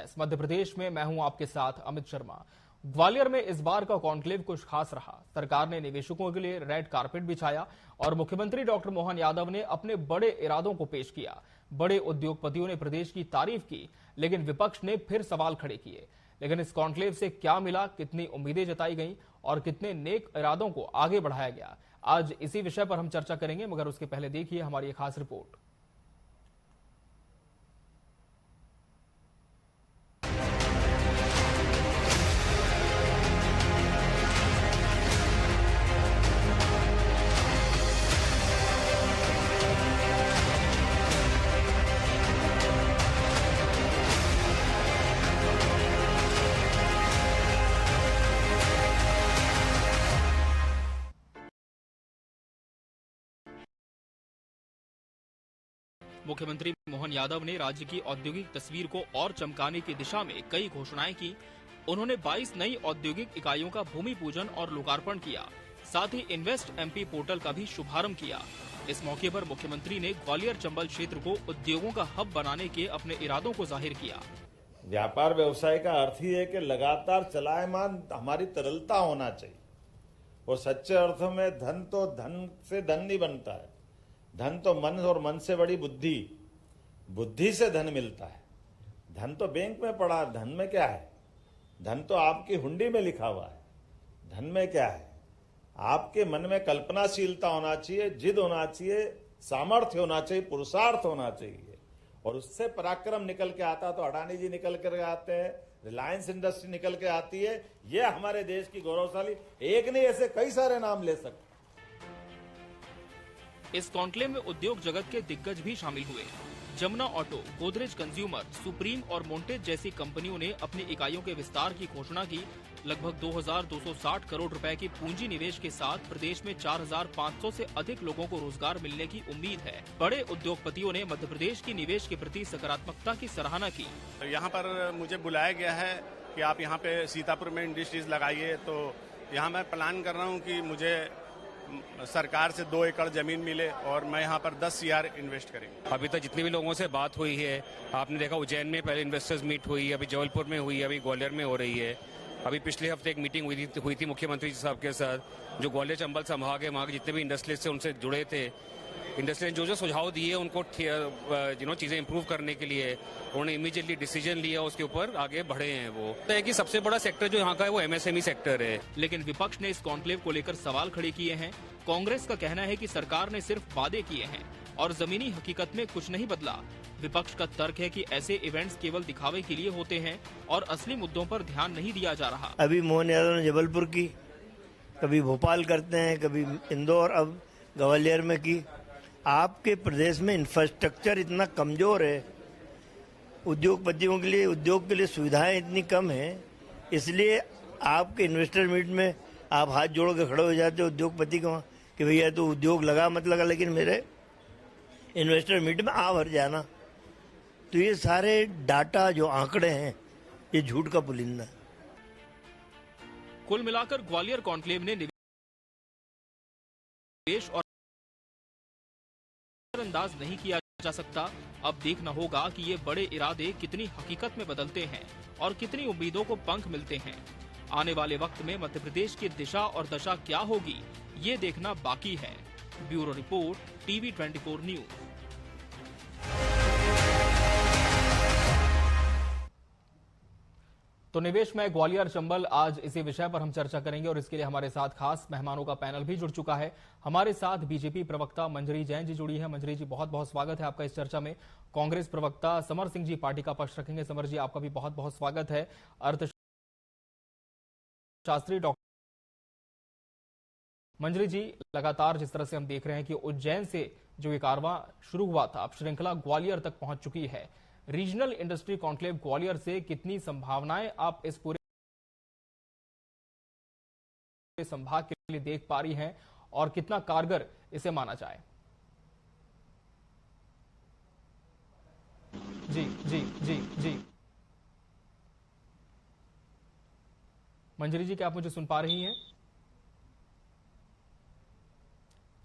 Business Madhya Pradesh में मैं हूं आपके साथ अमित शर्मा। ग्वालियर में इस बार का कॉन्क्लेव कुछ खास रहा। सरकार ने निवेशकों के लिए रेड कारपेट बिछाया और मुख्यमंत्री डॉक्टर मोहन यादव ने अपने बड़े इरादों को पेश किया। बड़े उद्योगपतियों ने प्रदेश की तारीफ की, लेकिन विपक्ष ने फिर सवाल खड़े किए। लेकिन इस कॉन्क्लेव से क्या मिला, कितनी उम्मीदें जताई गईं और कितने नेक इरादों को आगे बढ़ाया गया, आज इसी विषय पर हम चर्चा करेंगे। मगर उसके पहले देखिए हमारी एक खास रिपोर्ट। मुख्यमंत्री मोहन यादव ने राज्य की औद्योगिक तस्वीर को और चमकाने की दिशा में कई घोषणाएं की। उन्होंने 22 नई औद्योगिक इकाइयों का भूमि पूजन और लोकार्पण किया। साथ ही इन्वेस्ट एमपी पोर्टल का भी शुभारंभ किया। इस मौके पर मुख्यमंत्री ने ग्वालियर चंबल क्षेत्र को उद्योगों का हब बनाने के अपने इरादों को जाहिर किया। व्यापार व्यवसाय का अर्थ ही है कि लगातार चलायमान हमारी तरलता होना चाहिए और सच्चे अर्थों में धन तो धन से धन नहीं बनता है। धन तो मन और मन से बड़ी बुद्धि, बुद्धि से धन मिलता है। धन तो बैंक में पड़ा, धन में क्या है? धन तो आपकी हुंडी में लिखा हुआ है। धन में क्या है? आपके मन में कल्पनाशीलता होना चाहिए, जिद होना चाहिए, सामर्थ्य होना चाहिए, पुरुषार्थ होना चाहिए और उससे पराक्रम निकल के आता। तो अडानी जी निकल कर आते हैं, रिलायंस इंडस्ट्री निकल के आती है। ये हमारे देश की गौरवशाली, एक नहीं ऐसे कई सारे नाम ले सकते। इस कॉन्क्लेव में उद्योग जगत के दिग्गज भी शामिल हुए। Jamuna auto, Godrej consumer, supreme और मोंटेज जैसी कंपनियों ने अपनी इकाइयों के विस्तार की घोषणा की। लगभग 2260 करोड़ रुपए की पूंजी निवेश के साथ प्रदेश में 4500 से अधिक लोगों को रोजगार मिलने की उम्मीद है। बड़े उद्योगपतियों ने मध्य प्रदेश की निवेश के प्रति सकारात्मकता की सराहना की। यहाँ पर मुझे बुलाया गया है कि आप यहाँ पे सीतापुर में इंडस्ट्रीज लगाइए, तो यहाँ मैं प्लान कर रहा हूँ कि मुझे सरकार से 2 एकड़ जमीन मिले और मैं यहाँ पर 10 CR इन्वेस्ट करेंगे। अभी तक जितनी भी लोगों से बात हुई है, आपने देखा उज्जैन में पहले इन्वेस्टर्स मीट हुई, अभी जबलपुर में हुई, अभी ग्वालियर में हो रही है। अभी पिछले हफ्ते एक मीटिंग हुई थी मुख्यमंत्री साहब के साथ, जो ग्वालियर चंबल संभाग है, वहाँ के जितने भी इंडस्ट्रियलिस्ट से उनसे जुड़े थे। इंडस्ट्री ने जो सुझाव दिए उनको चीजें इंप्रूव करने के लिए उन्होंने इमीडिएटली डिसीजन लिया, उसके ऊपर आगे बढ़े हैं। वो तो है कि सबसे बड़ा सेक्टर जो यहाँ का है वो MSME सेक्टर है। लेकिन विपक्ष ने इस कॉन्क्लेव को लेकर सवाल खड़े किए हैं। कांग्रेस का कहना है कि सरकार ने सिर्फ वादे किए हैं और जमीनी हकीकत में कुछ नहीं बदला। विपक्ष का तर्क है कि ऐसे इवेंट्स केवल दिखावे के लिए होते हैं और असली मुद्दों पर ध्यान नहीं दिया जा रहा। अभी मोहन यादव ने जबलपुर की, कभी भोपाल करते हैं, कभी इंदौर, अब ग्वालियर में की। आपके प्रदेश में इंफ्रास्ट्रक्चर इतना कमजोर है, उद्योगपतियों के लिए, उद्योग के लिए सुविधाएं इतनी कम है, इसलिए आपके इन्वेस्टर मीट में आप हाथ जोड़ के खड़े हो जाते हो उद्योगपति को कि भैया तो उद्योग लगा मत लगा, लेकिन मेरे इन्वेस्टर मीट में आ भर जाना। तो ये सारे डाटा जो आंकड़े हैं, ये झूठ का पुलिंदा है। कुल मिलाकर ग्वालियर कॉन्क्लेव ने निवेश और अंदाज नहीं किया जा सकता। अब देखना होगा कि ये बड़े इरादे कितनी हकीकत में बदलते हैं और कितनी उम्मीदों को पंख मिलते हैं। आने वाले वक्त में मध्य प्रदेश की दिशा और दशा क्या होगी, ये देखना बाकी है। Bureau report, TV 24 news. तो निवेश में ग्वालियर चंबल, आज इसी विषय पर हम चर्चा करेंगे और इसके लिए हमारे साथ खास मेहमानों का पैनल भी जुड़ चुका है। हमारे साथ बीजेपी प्रवक्ता मंजरी जैन जी जुड़ी है। मंजरी जी, बहुत बहुत स्वागत है आपका इस चर्चा में। कांग्रेस प्रवक्ता समर सिंह जी पार्टी का पक्ष रखेंगे। समर जी, आपका भी बहुत बहुत स्वागत है। अर्थशास्त्री डॉक्टर मंजरी जी, लगातार जिस तरह से हम देख रहे हैं कि उज्जैन से जो ये कारवां शुरू हुआ था, अब श्रृंखला ग्वालियर तक पहुंच चुकी है। रीजनल इंडस्ट्री कॉन्क्लेव ग्वालियर से कितनी संभावनाएं आप इस पूरे संभाग के लिए देख पा रही हैं और कितना कारगर इसे माना जाए? जी जी जी जी मंजरी जी, क्या आप मुझे सुन पा रही हैं?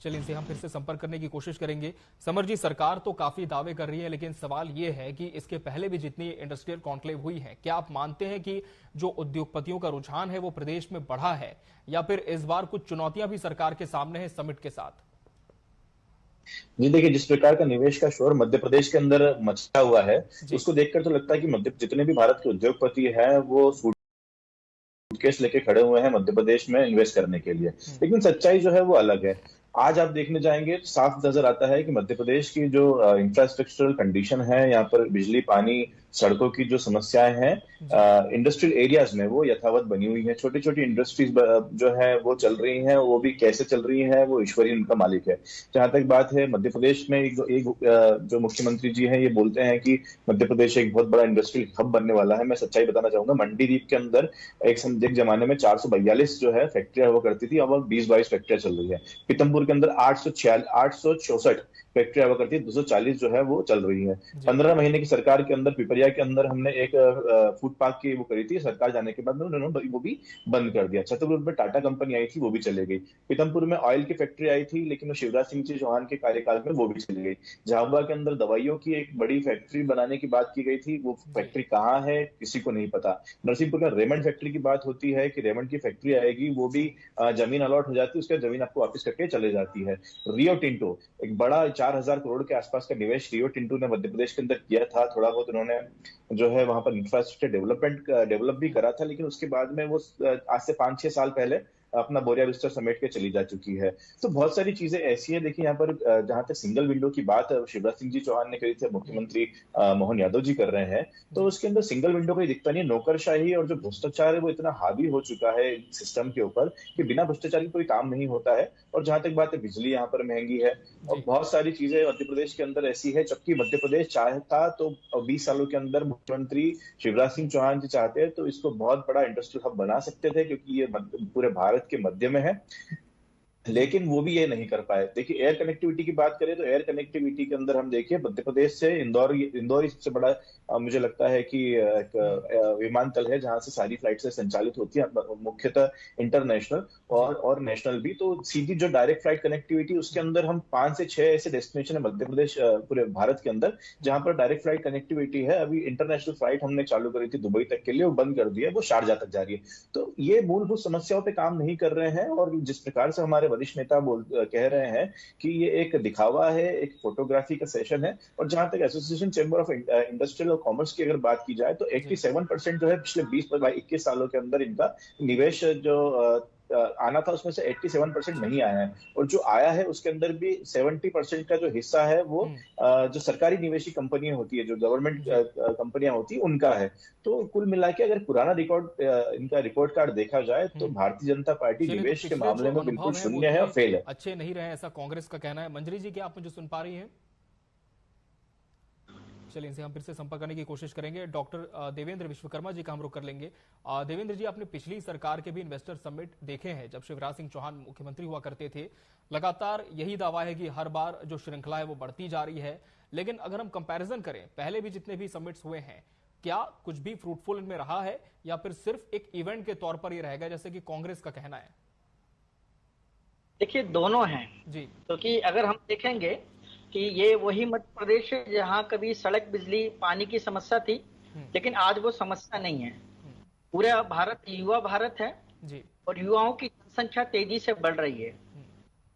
चलिए इनसे हम फिर से संपर्क करने की कोशिश करेंगे। समर जी, सरकार तो काफी दावे कर रही है, लेकिन सवाल ये है कि इसके पहले भी जितनी इंडस्ट्रियल कॉन्क्लेव हुई है, क्या आप मानते हैं कि जो उद्योगपतियों का रुझान है वो प्रदेश में बढ़ा है, या फिर इस बार कुछ चुनौतियां भी सरकार के सामने है समिट के साथ? जी देखिए, जिस प्रकार का निवेश का शोर मध्य प्रदेश के अंदर मचा हुआ है, उसको देखकर तो लगता है कि मध्य जितने भी भारत के उद्योगपति हैं वो सूटकेस लेके खड़े हुए हैं मध्य प्रदेश में इन्वेस्ट करने के लिए। लेकिन सच्चाई जो है वो अलग है। आज आप देखने जाएंगे तो साफ नजर आता है कि मध्य प्रदेश की जो इंफ्रास्ट्रक्चरल कंडीशन है, यहाँ पर बिजली, पानी, सड़कों की जो समस्याएं हैं इंडस्ट्रियल एरियाज में वो यथावत बनी हुई है। छोटी छोटी इंडस्ट्रीज जो है वो चल रही हैं, वो भी कैसे चल रही है वो ईश्वरी उनका मालिक है। जहां तक बात है मध्य प्रदेश में जो मुख्यमंत्री जी हैं ये बोलते हैं कि मध्य प्रदेश एक बहुत बड़ा इंडस्ट्रियल हब बनने वाला है। मैं सच्चाई बताना चाहूंगा, मंडीदीप के अंदर एक जमाने में 442 जो है फैक्ट्रियां हुआ करती थी, अब 20-22 फैक्ट्रियां चल रही है। पीतमपुर के अंदर 864 फैक्ट्री हुआ करती है, 240 जो है वो चल रही है। 15 महीने की सरकार के अंदर पिपरिया के अंदर हमने एक फूड पार्क की वो करी थी, सरकार जाने के बाद उन्होंने वो भी बंद कर दिया। छतरपुर में टाटा कंपनी आई थी, वो भी चले गई। पीतमपुर में ऑयल की फैक्ट्री आई थी, लेकिन वो शिवराज सिंह जी चौहान के कार्यकाल में वो भी चली गई। झाबुआ के अंदर दवाइयों की एक बड़ी फैक्ट्री बनाने की बात की गई थी, वो फैक्ट्री कहाँ है किसी को नहीं पता। नरसिंहपुर में रेमंड फैक्ट्री की बात होती है कि रेमंड की फैक्ट्री आएगी, वो भी जमीन अलॉट हो जाती है, उसके जमीन आपको वापस करके चले जाती है। रियो टिंटो, एक बड़ा 4000 करोड़ के आसपास का निवेश रियो टिंटो ने मध्य प्रदेश के अंदर किया था। थोड़ा बहुत उन्होंने जो है वहां पर इंफ्रास्ट्रक्चर डेवलप भी करा था, लेकिन उसके बाद में वो आज से 5-6 साल पहले अपना बोरिया बिस्तर समेट के चली जा चुकी है। तो बहुत सारी चीजें ऐसी है। देखिए यहाँ पर जहां तक सिंगल विंडो की बात शिवराज सिंह जी चौहान ने करी थी, मुख्यमंत्री मोहन यादव जी कर रहे हैं, तो उसके अंदर सिंगल विंडो कोई दिखता नहीं है। नौकरशाही और जो भ्रष्टाचार है वो इतना हावी हो चुका है सिस्टम के ऊपर कि बिना भ्रष्टाचार के कोई काम नहीं होता है। और जहां तक बात है, बिजली यहाँ पर महंगी है और बहुत सारी चीजें मध्य प्रदेश के अंदर ऐसी है। जबकि मध्य प्रदेश चाहता तो 20 सालों के अंदर मुख्यमंत्री शिवराज सिंह चौहान जी चाहते हैं तो इसको बहुत बड़ा इंडस्ट्रियल हब बना सकते थे, क्योंकि ये पूरे भारत के मध्य में है, लेकिन वो भी ये नहीं कर पाए। देखिए एयर कनेक्टिविटी की बात करें तो एयर कनेक्टिविटी के अंदर हम देखिए मध्य प्रदेश से इंदौर ही सबसे बड़ा मुझे लगता है कि विमानतल है जहां से सारी फ्लाइट से संचालित होती है, मुख्यतः इंटरनेशनल और नेशनल भी। तो सीधी जो डायरेक्ट फ्लाइट कनेक्टिविटी, उसके अंदर हम 5 से 6 ऐसे डेस्टिनेशन है मध्य प्रदेश पूरे भारत के अंदर जहां पर डायरेक्ट फ्लाइट कनेक्टिविटी है। अभी इंटरनेशनल फ्लाइट हमने चालू करी थी दुबई तक के लिए, वो बंद कर दिया है, वो शारजाह तक जा रही है। तो ये मूलभूत समस्याओं पे काम नहीं कर रहे हैं। और जिस प्रकार से हमारे वरिष्ठ नेता कह रहे हैं कि ये एक दिखावा है, एक फोटोग्राफी का सेशन है। और जहां तक एसोसिएशन चैम्बर ऑफ इंडस्ट्रियल और कॉमर्स की अगर बात की जाए तो 87% जो है पिछले 20-21 सालों के अंदर इनका निवेश जो आना था उसमें से 87% नहीं आया है। और जो आया है उसके अंदर भी 70% का जो हिस्सा है वो जो सरकारी निवेशी कंपनियां होती है, जो गवर्नमेंट कंपनियां होती है, उनका है। तो कुल मिला के अगर पुराना इनका रिपोर्ट कार्ड देखा जाए तो भारतीय जनता पार्टी निवेश के मामले में बिल्कुल शून्य है और फेल है। अच्छे नहीं रहे ऐसा कांग्रेस का कहना है। मंजरी जी, क्या आप मुझे सुन पा रही हैं? चलिए इनसे हम फिर से संपर्क करने की कोशिश करेंगे। डॉक्टर देवेंद्र विश्वकर्मा जी का हम रुख कर लेंगे। देवेंद्र जी, आपने पिछली सरकार के भी इन्वेस्टर समिट देखे हैं जब शिवराज सिंह चौहान मुख्यमंत्री हुआ करते थे। लगातार यही दावा है कि हर बार जो श्रृंखला है वो बढ़ती जा रही है, लेकिन अगर हम कंपैरिजन करें पहले भी जितने भी समिट्स हुए हैं, क्या कुछ भी फ्रूटफुल इनमें रहा है या फिर सिर्फ एक इवेंट के तौर पर ही रहेगा जैसे कि कांग्रेस का कहना है? देखिए दोनों हैं जी, क्योंकि अगर हम देखेंगे कि ये वही मध्य प्रदेश है जहाँ कभी सड़क, बिजली, पानी की समस्या थी, लेकिन आज वो समस्या नहीं है। पूरा भारत युवा भारत है जी, और युवाओं की जनसंख्या तेजी से बढ़ रही है।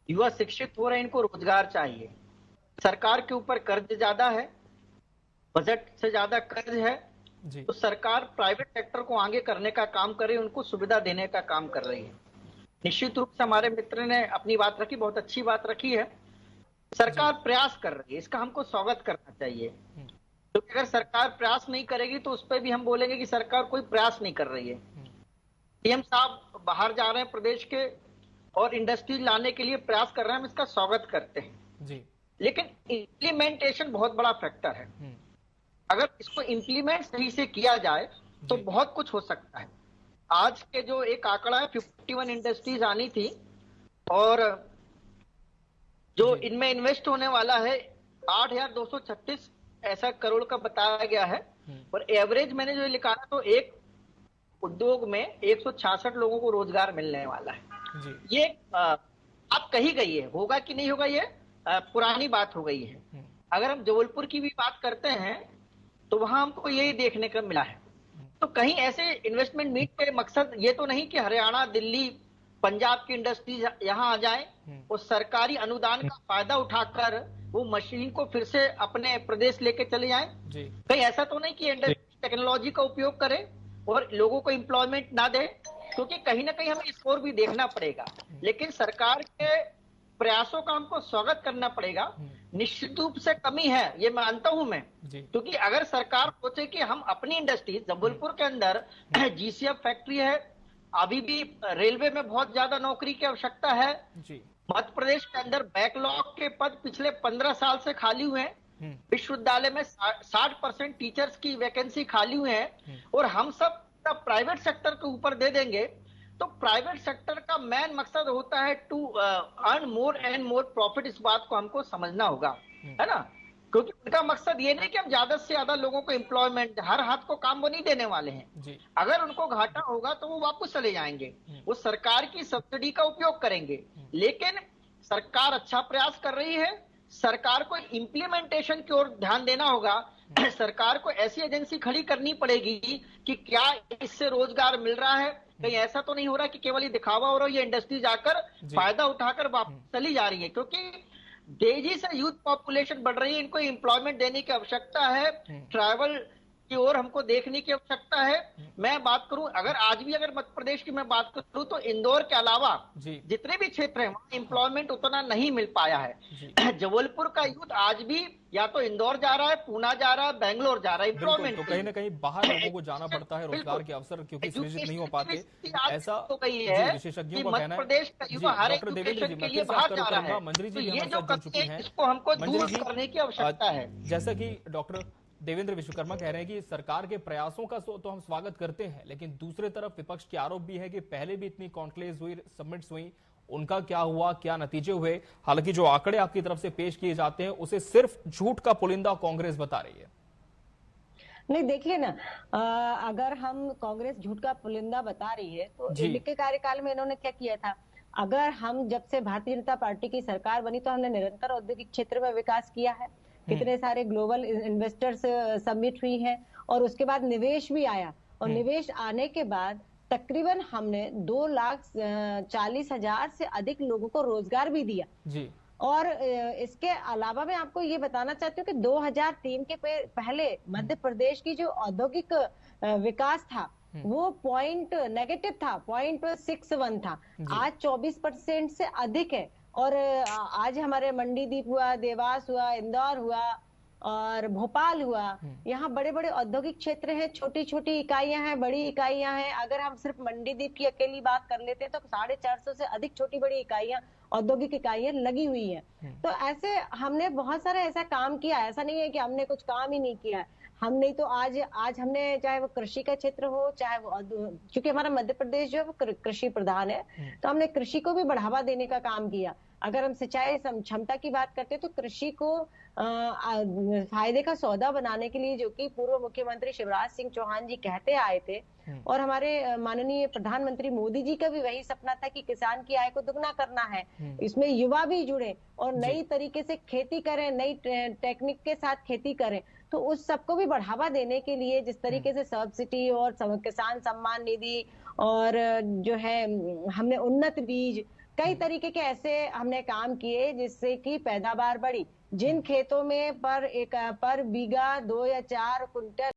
युवा शिक्षित हो रहे हैं, इनको रोजगार चाहिए। सरकार के ऊपर कर्ज ज्यादा है, बजट से ज्यादा कर्ज है जी। तो सरकार प्राइवेट सेक्टर को आगे करने का काम कर रही है, उनको सुविधा देने का काम कर रही है। निश्चित रूप से हमारे मित्र ने अपनी बात रखी, बहुत अच्छी बात रखी है। सरकार प्रयास कर रही है, इसका हमको स्वागत करना चाहिए। तो अगर सरकार प्रयास नहीं करेगी तो उस पर भी हम बोलेंगे कि सरकार कोई प्रयास नहीं कर रही है। सीएम साहब बाहर जा रहे हैं प्रदेश के और इंडस्ट्री लाने के लिए प्रयास कर रहे हैं, हम इसका स्वागत करते हैं जी। लेकिन इम्प्लीमेंटेशन बहुत बड़ा फैक्टर है। अगर इसको इम्प्लीमेंट सही से किया जाए तो बहुत कुछ हो सकता है। आज के जो एक आंकड़ा है 51 इंडस्ट्रीज आनी थी और जो इनमें इन्वेस्ट होने वाला है 8,236 ऐसा करोड़ का बताया गया है। और एवरेज मैंने जो लिखा है तो एक उद्योग में 166 लोगों को रोजगार मिलने वाला है जी। ये बात कही गई है, होगा कि नहीं होगा ये पुरानी बात हो गई है। अगर हम जबलपुर की भी बात करते हैं तो वहां हमको यही देखने को मिला है। तो कहीं ऐसे इन्वेस्टमेंट मीट के मकसद ये तो नहीं कि हरियाणा, दिल्ली, पंजाब की इंडस्ट्रीज यहाँ आ जाए और सरकारी अनुदान का फायदा उठाकर वो मशीन को फिर से अपने प्रदेश लेके चले जाएं। कहीं ऐसा तो नहीं कि इंडस्ट्री टेक्नोलॉजी का उपयोग करे और लोगों को एम्प्लॉयमेंट ना दे, क्योंकि कहीं ना कहीं हमें इसको और भी देखना पड़ेगा। लेकिन सरकार के प्रयासों का हमको स्वागत करना पड़ेगा। निश्चित रूप से कमी है, ये मानता हूं मैं, क्योंकि अगर सरकार सोचे कि हम अपनी इंडस्ट्री, जबलपुर के अंदर जीसीएफ फैक्ट्री है, अभी भी रेलवे में बहुत ज्यादा नौकरी की आवश्यकता है। मध्य प्रदेश के अंदर बैकलॉग के पद पिछले 15 साल से खाली हुए हैं। विश्वविद्यालय में 60% टीचर्स की वैकेंसी खाली हुए हैं और हम सब प्राइवेट सेक्टर के ऊपर दे देंगे तो प्राइवेट सेक्टर का मेन मकसद होता है to earn more and more profit. इस बात को हमको समझना होगा, है ना, क्योंकि उनका मकसद ये नहीं कि हम ज्यादा से ज्यादा लोगों को एम्प्लॉयमेंट, हर हाथ को काम वो नहीं देने वाले हैं। अगर उनको घाटा होगा तो वो वापस चले जाएंगे, वो सरकार की सब्सिडी का उपयोग करेंगे। लेकिन सरकार अच्छा प्रयास कर रही है, सरकार को इम्प्लीमेंटेशन की ओर ध्यान देना होगा। सरकार को ऐसी एजेंसी खड़ी करनी पड़ेगी कि क्या इससे रोजगार मिल रहा है, कहीं ऐसा तो नहीं हो रहा कि केवल ये दिखावा हो रहा है, ये इंडस्ट्री जाकर फायदा उठाकर वापस चली जा रही है। क्योंकि तेजी से यूथ पॉपुलेशन बढ़ रही है, इनको एम्प्लॉयमेंट देने की आवश्यकता है, ट्रैवल की ओर हमको देखने की आवश्यकता है। मैं बात करूं, अगर मध्य प्रदेश की मैं बात करूं तो इंदौर के अलावा जितने भी क्षेत्र हैं वहां एम्प्लॉयमेंट उतना नहीं मिल पाया है। जबलपुर का यूथ आज भी या तो इंदौर जा रहा है, पूना जा रहा है, बेंगलोर जा रहा है एम्प्लॉयमेंट। तो कहीं ना कहीं बाहर लोगों को जाना पड़ता है, रोजगार के अवसर क्योंकि सृजित नहीं हो पाते। ऐसा हो गई है विशेषज्ञों का कहना है। प्रदेश का युवा हर एक एजुकेशन के लिए बाहर जा रहा है। मंजरी जी ये जो कमी है इसको हमको दूर करने की आवश्यकता है। जैसा कि डॉक्टर देवेंद्र विश्वकर्मा कह रहे हैं कि सरकार के प्रयासों का तो हम स्वागत करते हैं, लेकिन दूसरी तरफ विपक्ष के आरोप भी है कि पहले भी इतनी कॉन्क्लेव्स हुई, समिट्स हुई, उनका क्या हुआ, क्या नतीजे हुए। हालांकि जो आंकड़े आपकी तरफ से पेश किए जाते हैं उसे सिर्फ झूठ का पुलिंदा कांग्रेस बता रही है। नहीं, देखिए ना, अगर हम कांग्रेस झूठ का पुलिंदा बता रही है तो इनके कार्यकाल में इन्होंने क्या किया था। अगर हम जब से भारतीय जनता पार्टी की सरकार बनी तो हमने निरंतर औद्योगिक क्षेत्र में विकास किया है, कितने सारे ग्लोबल इन्वेस्टर्स समिट हुई है और उसके बाद निवेश भी आया और निवेश आने के बाद तकरीबन हमने 2,40,000 से अधिक लोगों को रोजगार भी दिया जी। और इसके अलावा मैं आपको ये बताना चाहती हूँ कि 2003 के पहले मध्य प्रदेश की जो औद्योगिक विकास था वो नेगेटिव था, 0.61 था। आज 24% से अधिक है। और आज हमारे मंडीदीप हुआ, देवास हुआ, इंदौर हुआ और भोपाल हुआ, यहाँ बड़े बड़े औद्योगिक क्षेत्र हैं, छोटी छोटी इकाइयां हैं, बड़ी इकाइयां हैं। अगर हम सिर्फ मंडीदीप की अकेली बात कर लेते हैं तो 450 से अधिक छोटी बड़ी इकाइयां, औद्योगिक इकाइयां लगी हुई हैं। तो ऐसे हमने बहुत सारा ऐसा काम किया, ऐसा नहीं है कि हमने कुछ काम ही नहीं किया। हम नहीं तो आज हमने, चाहे वो कृषि का क्षेत्र हो, चाहे वो, क्योंकि हमारा मध्य प्रदेश जो है वो कृषि प्रधान है, तो हमने कृषि को भी बढ़ावा देने का काम किया। अगर हम सिंचाई क्षमता की बात करते हैं तो कृषि को फायदे का सौदा बनाने के लिए, जो कि पूर्व मुख्यमंत्री शिवराज सिंह चौहान जी कहते आए थे और हमारे माननीय प्रधानमंत्री मोदी जी का भी वही सपना था कि किसान की आय को दुगना करना है, इसमें युवा भी जुड़े और नई तरीके से खेती करें, नई टेक्निक के साथ खेती करें। तो उस सबको भी बढ़ावा देने के लिए जिस तरीके से सब्सिडी और किसान सम्मान निधि और जो है हमने उन्नत बीज, कई तरीके के ऐसे हमने काम किए जिससे कि पैदावार बढ़ी। जिन खेतों में पर बीघा 2 या 4 कुंटल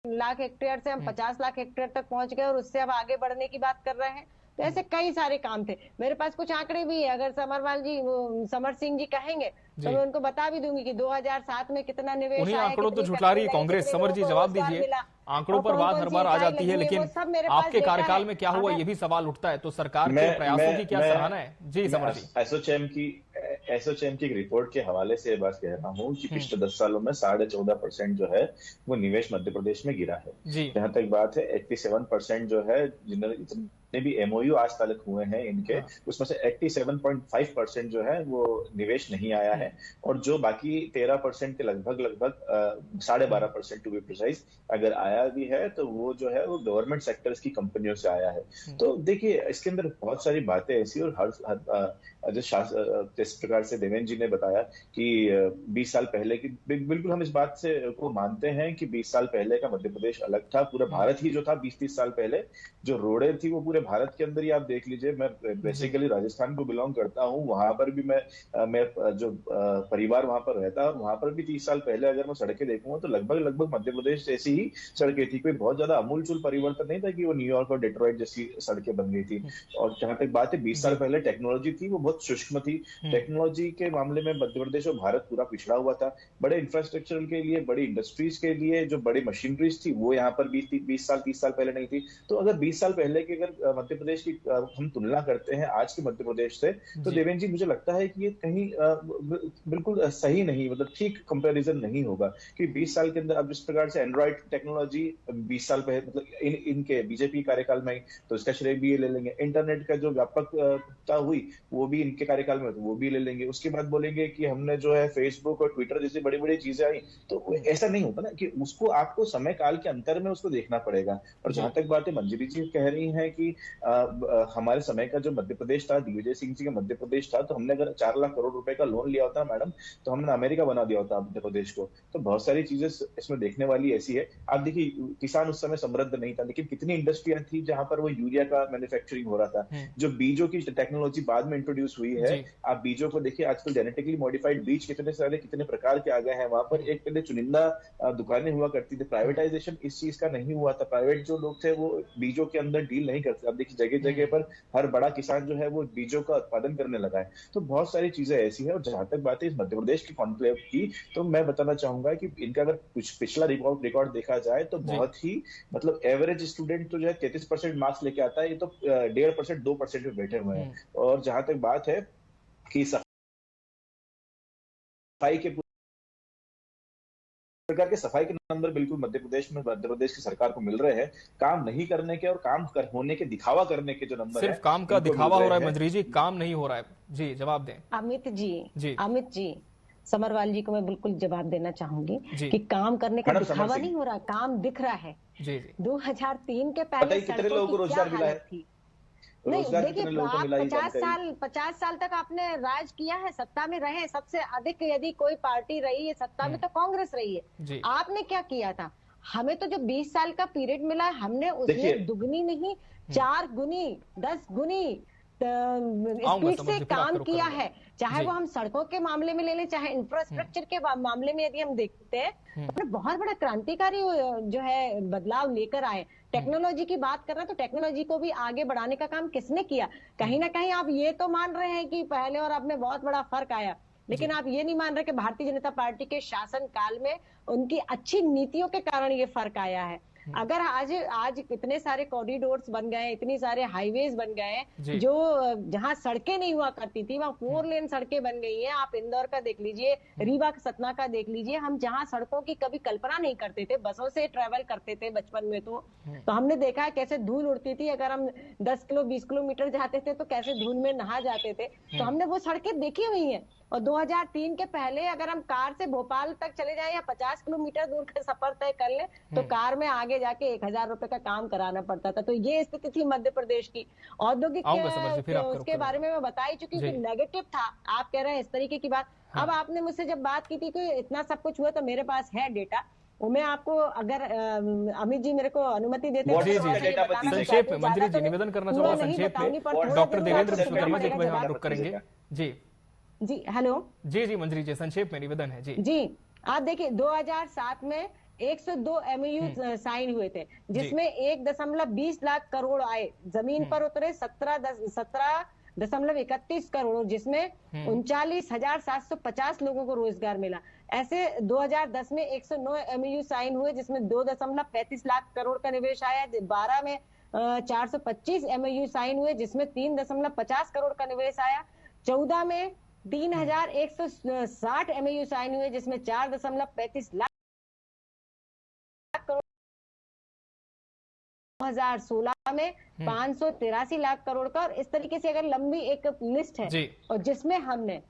लाख हेक्टेयर से हम 50 लाख हेक्टेयर तक पहुंच गए और उससे अब आगे बढ़ने की बात कर रहे हैं। तो ऐसे कई सारे काम थे। मेरे पास कुछ आंकड़े भी है, अगर समर सिंह जी कहेंगे तो मैं उनको बता भी दूंगी कि 2007 में कितना निवेश उन्हीं आंकड़ों तो झुठला रही है कांग्रेस। समर जी जवाब दीजिए, आंकड़ों पर बात हर बार आ जाती है, लेकिन आपके कार्यकाल में क्या हुआ ये भी सवाल उठता है। तो सरकार के प्रयासों की क्या सराहना है? जी समर जी। एसोचैम की एक रिपोर्ट के हवाले से ये बात कह रहा हूँ कि पिछले 10 सालों में 14.5% जो है वो निवेश मध्य प्रदेश में गिरा है। जहाँ तक बात है 87% जो है जिन्होंने जितने भी एमओयू आज तक हुए हैं इनके, उसमें से 87.5% जो है वो निवेश नहीं आया है, और जो बाकी 13% के लगभग 12.5% टू बी प्रिसाइज अगर आया भी है तो वो जो है वो गवर्नमेंट सेक्टर्स की कंपनियों से आया है। तो देखिए इसके अंदर बहुत सारी बातें ऐसी, और जिस प्रकार से देवेंद्र जी ने बताया कि 20 साल पहले की, बिल्कुल हम इस बात से को मानते हैं कि 20 साल पहले का मध्य प्रदेश अलग था। पूरा भारत ही जो था 20-30 साल पहले, जो रोडें थी वो पूरे भारत के अंदर ही आप देख लीजिए। मैं बेसिकली राजस्थान को बिलोंग करता हूँ, वहां पर भी मैं जो परिवार वहां पर रहता है, और वहां पर भी 30 साल पहले अगर मैं सड़कें देखूंगा तो लगभग मध्य प्रदेश जैसी ही सड़कें थी। कोई बहुत ज्यादा अमूलचूल परिवर्तन नहीं था कि वो न्यूयॉर्क और डेट्रॉइट जैसी सड़कें बन गई थी। और जहां तक बात है 20 साल पहले टेक्नोलॉजी थी वो बहुत सूक्ष्म थी। टेक्नोलॉजी के मामले में मध्य प्रदेश और भारत पूरा पिछड़ा हुआ था। बड़े इंफ्रास्ट्रक्चर के लिए, बड़ी इंडस्ट्रीज के लिए जो बड़ी मशीनरीज थी वो यहाँ पर 30 साल पहले नहीं थी। तो अगर 20 साल पहले की अगर मध्य प्रदेश की हम तुलना करते हैं आज के मध्य प्रदेश से, तो देवेंद्र जी मुझे लगता है कि ये कहीं बिल्कुल सही नहीं, मतलब ठीक कंपैरिजन नहीं होगा कि 20 साल के अंदर अब जिस प्रकार से एंड्रॉइड टेक्नोलॉजी 20 साल पहले, मतलब इनके बीजेपी कार्यकाल में, तो इसका श्रेय भी ये ले लेंगे। इंटरनेट का जो व्यापकता हुई वो भी इनके कार्यकाल में, तो वो भी ले लेंगे। उसके बाद बोलेंगे कि हमने जो है फेसबुक और ट्विटर जैसी बड़ी बड़ी चीजें आई, तो ऐसा नहीं होता ना कि उसको आपको समय काल के अंतर में उसको देखना पड़ेगा। और जहां तक बातें मंजरी जी कह रही हैं कि हमारे समय का जो मध्य प्रदेश था, दिग्विजय सिंह जी का मध्य प्रदेश था, तो हमने अगर 4 लाख करोड़ रुपए का लोन लिया होता मैडम, तो हमने अमेरिका बना दिया होता मध्य प्रदेश को। तो बहुत सारी चीजें इसमें देखने वाली ऐसी है। आप देखिए किसान उस समय समृद्ध नहीं था, लेकिन कितनी इंडस्ट्रियां थी जहां पर वो यूरिया का मैन्युफैक्चरिंग हो रहा था। जो बीजों की टेक्नोलॉजी बाद में इंट्रोड्यूस हुई है, आप बीजों को देखिए आजकल जेनेटिकली मॉडिफाइड बीज कितने प्रकार के आ गए हैं। वहां पर एक पहले चुनिंदा दुकानें हुआ करती थी। प्राइवेटाइजेशन इस चीज का नहीं हुआ था। प्राइवेट जो लोग थे वो बीजों के अंदर डील नहीं करते। अब देखिए जगह जगह पर हर बड़ा किसान जो है वो बीजों का उत्पादन करने लगा है। तो बहुत सारी चीजें ऐसी है। और जहां तक बात है इस मध्य प्रदेश की कॉन्क्लेव की, तो मैं बताना चाहूंगा कि इनका अगर कुछ पिछला रिकॉर्ड देखा जाए तो बहुत ही, मतलब एवरेज स्टूडेंट तो जो है 33% मार्क्स लेके आता है, ये तो 1.5% 2% में बैठे हुए हैं। और जहां तक बात है कि सफाई के प्रकार के सफाई के नंबर बिल्कुल मध्य प्रदेश की सरकार को मिल रहे हैं। काम नहीं करने के और होने के, दिखावा करने के जो नंबर सिर्फ काम का दिखावा हो रहा है मंजरी जी, काम नहीं हो रहा है। जी जवाब दें। अमित जी समरवाल जी को मैं बिल्कुल जवाब देना चाहूंगी कि काम करने का दिखावा नहीं हो रहा, काम दिख रहा है। 2003 के पहले कितने लोगों को रोजगार मिला है? नहीं देखिए, आप 50 साल तक आपने राज किया है, सत्ता में रहे। सबसे अधिक यदि कोई पार्टी रही है सत्ता में तो कांग्रेस रही है। आपने क्या किया था? हमें तो जो 20 साल का पीरियड मिला, हमने उसमें दुगनी नहीं 4 गुनी 10 गुनी स्पीड से काम किया है। चाहे वो हम सड़कों के मामले में ले लें, चाहे इंफ्रास्ट्रक्चर के मामले में यदि हम देखते हैं, अपने बहुत बड़ा क्रांतिकारी जो है बदलाव लेकर आए। टेक्नोलॉजी की बात कर रहे हैं तो टेक्नोलॉजी को भी आगे बढ़ाने का काम किसने किया? कहीं ना कहीं आप ये तो मान रहे हैं कि पहले और अब में बहुत बड़ा फर्क आया, लेकिन आप ये नहीं मान रहे कि भारतीय जनता पार्टी के शासन काल में उनकी अच्छी नीतियों के कारण ये फर्क आया है। अगर आज इतने सारे कॉरिडोर्स बन गए, इतनी सारे हाईवेज बन गए, जो जहां सड़कें नहीं हुआ करती थी वहां 4 लेन सड़कें बन गई हैं। आप इंदौर का देख लीजिए, रीवा सतना का देख लीजिए। हम जहां सड़कों की कभी कल्पना नहीं करते थे, बसों से ट्रेवल करते थे बचपन में, तो हमने देखा है कैसे धूल उड़ती थी। अगर हम 10 किलो 20 किलोमीटर जाते थे तो कैसे धूल में नहा जाते थे। तो हमने वो सड़कें देखी हुई हैं। और 2003 के पहले अगर हम कार से भोपाल तक चले जाएं या 50 किलोमीटर दूर का सफर तय कर लें तो कार में आगे जाके 1000 रुपए का काम कराना पड़ता था। तो ये स्थिति थी मध्य प्रदेश की। औद्योगिक उसके बारे में मैं बता ही चुकी हूँ, नेगेटिव था। आप कह रहे हैं इस तरीके की बात। अब आपने मुझसे जब बात की थी कि इतना सब कुछ हुआ, तो मेरे पास है डेटा, वो मैं आपको, अगर अमित जी मेरे को अनुमति देते हैं संक्षेप में मंत्री जी निवेदन करना चाहूंगा, संक्षेप में डॉक्टर देवेंद्र विश्वकर्मा जी को हम रुक करेंगे। जी हेलो। जी मंत्री जी संक्षेप में निवेदन है। जी आप देखिए 2007 में 102 एमओयू साइन हुए थे, जिसमें 1.20 लाख करोड़ आए, जमीन पर उतरे 17.31 करोड़, जिसमें 39,750 लोगों को रोजगार मिला। ऐसे 2010 में 109 एमओयू साइन हुए, जिसमें 2.35 लाख करोड़ का निवेश आया। 12 में 425 एमओयू साइन हुए, जिसमें 3.50 करोड़ का निवेश आया। 14 में 3,160 एमओयू साइन हुए, जिसमें 4.35 लाख करोड़। 2016 में 583 लाख करोड़ का, और इस तरीके से अगर लंबी एक लिस्ट है और जिसमें हमने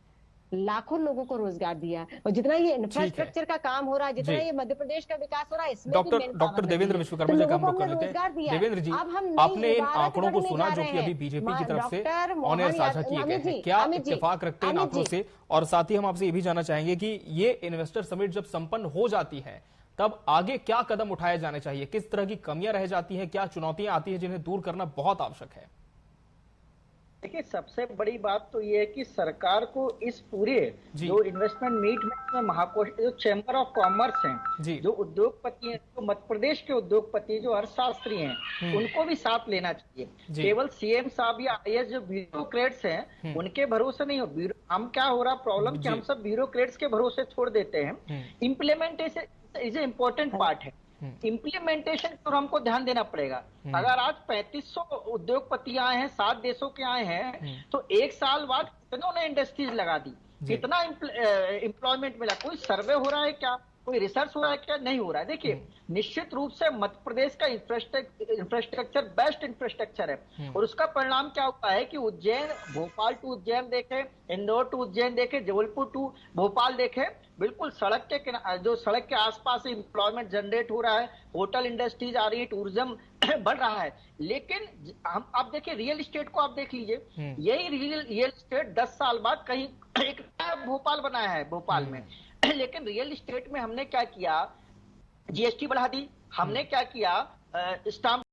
लाखों लोगों को रोजगार दिया है, और जितना ये इंफ्रास्ट्रक्चर का काम हो रहा है, जितना ये मध्य प्रदेश का विकास हो रहा है, इसमें डॉक्टर देवेंद्र विश्वकर्मा जी का हम रोक कर लेते हैं। देवेंद्र जी, आपने इन आंकड़ों को सुना जो कि अभी बीजेपी की तरफ से ऑन एयर साझा किए गए हैं, क्या इत्तेफाक रखते हैं इन आंकड़ों से? और साथ ही हम आपसे ये भी जानना चाहेंगे कि ये इन्वेस्टर समिट जब संपन्न हो जाती है तब आगे क्या कदम उठाए जाने चाहिए, किस तरह की कमियां रह जाती हैं, क्या चुनौतियां आती हैं जिन्हें दूर करना बहुत आवश्यक है? देखिए, सबसे बड़ी बात तो ये है कि सरकार को इस पूरे जो इन्वेस्टमेंट मीट में महाकोष, जो चैम्बर ऑफ कॉमर्स हैं, जो उद्योगपति हैं, जो मध्य प्रदेश के उद्योगपति, जो अर्थशास्त्री हैं, उनको भी साथ लेना चाहिए। केवल सीएम साहब या आईएएस जो ब्यूरोक्रेट्स हैं उनके भरोसे नहीं हो। हम क्या हो रहा प्रॉब्लम कि हम सब ब्यूरोक्रेट्स के भरोसे छोड़ देते हैं। Implementation is a important part है। इम्प्लीमेंटेशन पर हमको ध्यान देना पड़ेगा। अगर आज 3500 उद्योगपति आए हैं, 7 देशों के आए हैं, तो एक साल बाद कितनों ने इंडस्ट्रीज लगा दी, कितना एम्प्लॉयमेंट मिला? कोई सर्वे हो रहा है क्या? कोई रिसर्च हो रहा है क्या? नहीं हो रहा है। देखिए, निश्चित रूप से मध्य प्रदेश का इंफ्रास्ट्रक्चर बेस्ट इंफ्रास्ट्रक्चर है, और उसका परिणाम क्या होता है कि उज्जैन, भोपाल टू उज्जैन देखे, इंदौर टू उज्जैन देखे, जबलपुर टू भोपाल देखे, बिल्कुल सड़क के आसपास एम्प्लॉयमेंट जनरेट हो रहा है, होटल इंडस्ट्रीज आ रही है, टूरिज्म बढ़ रहा है। लेकिन हम आप देखिए, रियल एस्टेट को आप देख लीजिए, यही रियल एस्टेट 10 साल बाद कहीं एक भोपाल बनाया है, भोपाल में। लेकिन रियल एस्टेट में हमने क्या किया? जीएसटी बढ़ा दी। हमने क्या किया? स्टाम्प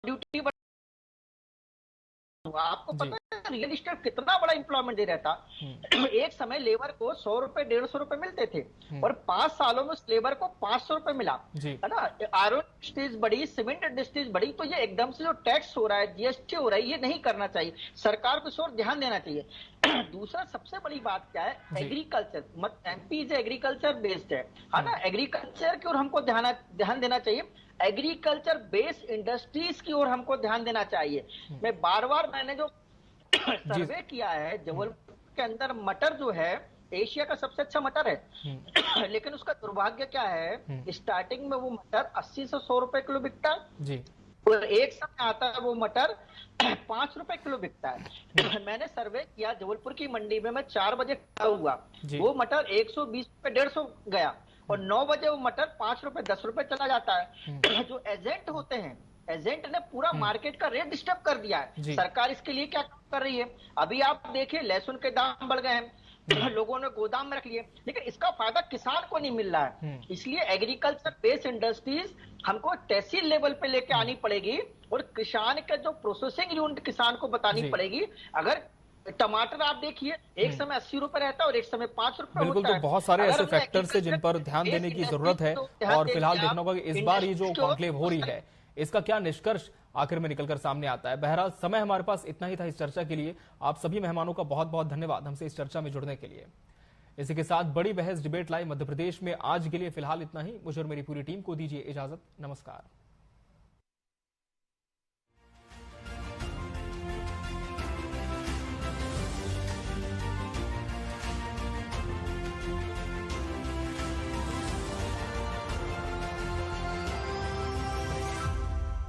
ड्यूटी बढ़ा। आपको पता है रियल एस्टेट कितना बड़ा एम्प्लॉयमेंट दे रहा था? एक समय लेबर को 100 रुपए, 150 रुपए मिलते थे, और 5 सालों में उस लेबर को 500 रुपए मिला, है ना? आयरन इंडस्ट्रीज बढ़ी, सीमेंट इंडस्ट्रीज बढ़ी। तो ये एकदम से जो टैक्स हो रहा है, जीएसटी हो रहा है, ये नहीं करना चाहिए। सरकार को इस ओर ध्यान देना चाहिए। दूसरा सबसे बड़ी बात क्या है? Agriculture. MP is agriculture based है ना? एग्रीकल्चर की ओर हमको ध्यान देना चाहिए। एग्रीकल्चर बेस्ड इंडस्ट्रीज की ओर हमको ध्यान देना चाहिए। मैं बार मैंने जो सर्वे किया है, जबलपुर के अंदर मटर जो है एशिया का सबसे अच्छा मटर है, लेकिन उसका दुर्भाग्य क्या है? स्टार्टिंग में वो मटर 80 से 100 रुपए किलो बिकता है, और एक समय आता है वो मटर 5 रुपए किलो बिकता है। मैंने सर्वे किया जबलपुर की मंडी में, मैं 4 बजे खड़ा हुआ, वो मटर 120 रुपए, 150 गया, और 9 बजे वो मटर 5 रुपए, 10 रुपए चला जाता है। जो एजेंट होते हैं, एजेंट ने पूरा मार्केट का रेट डिस्टर्ब कर दिया है। सरकार इसके लिए क्या कर रही है? अभी आप देखिए, लहसुन के दाम बढ़ गए हैं, लोगों ने गोदाम में रख लिए, लेकिन इसका फायदा किसान को नहीं मिल रहा है। इसलिए एग्रीकल्चर बेस्ड इंडस्ट्रीज हमको तहसील लेवल पे लेके आनी पड़ेगी, और किसान के जो प्रोसेसिंग यूनिट किसान को बतानी पड़ेगी। अगर टमाटर आप देखिए, एक समय 80 रुपए रहता है और एक समय 5 रुपए होता है। बिल्कुल, तो बहुत सारे ऐसे फैक्टर्स है जिन पर ध्यान देने की जरूरत है, और फिलहाल देखना होगा कि इस बार ये जो कॉन्क्लेव हो रही है इसका क्या निष्कर्ष आखिर में निकलकर सामने आता है। बहरहाल समय हमारे पास इतना ही था इस चर्चा के लिए। आप सभी मेहमानों का बहुत बहुत धन्यवाद हमसे इस चर्चा में जुड़ने के लिए। इसी के साथ बड़ी बहस डिबेट लाइव मध्य प्रदेश में आज के लिए फिलहाल इतना ही। मुझे और मेरी पूरी टीम को दीजिए इजाजत। नमस्कार।